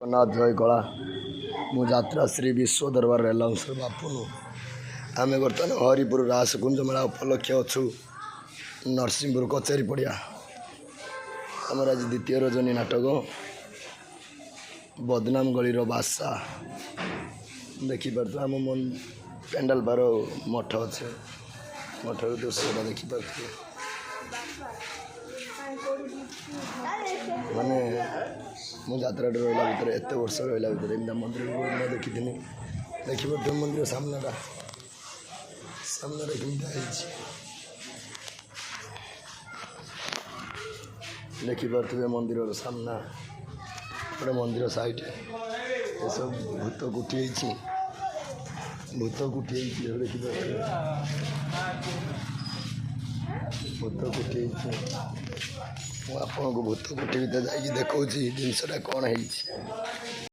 जगन्नाथ जय कला मु जात्रा श्री विश्व दरबार रेलांश बापुनु आम बर्तमान हरिपुर रासकुंज मेला उपलक्ष्य अच्छु नरसिंहपुर कचेरी पड़िया आमर आज द्वितीय रजनी नाटक बदनाम गलीर बादशाह देखिपे आम पेंडाल बार मठ अच्छे मठ दृश्य देखिपे माने मु यात्रा रहा भर एत वर्ष रहा भर एम मंदिर देखी देखिए मंदिर सामना देखिपे मंदिर सामना गोटे मंदिर साइड ये सब भूत कुटी देखिपे भूत कुटी आपको भूत कुटी भीतर जा देखा जिनसा कौन है।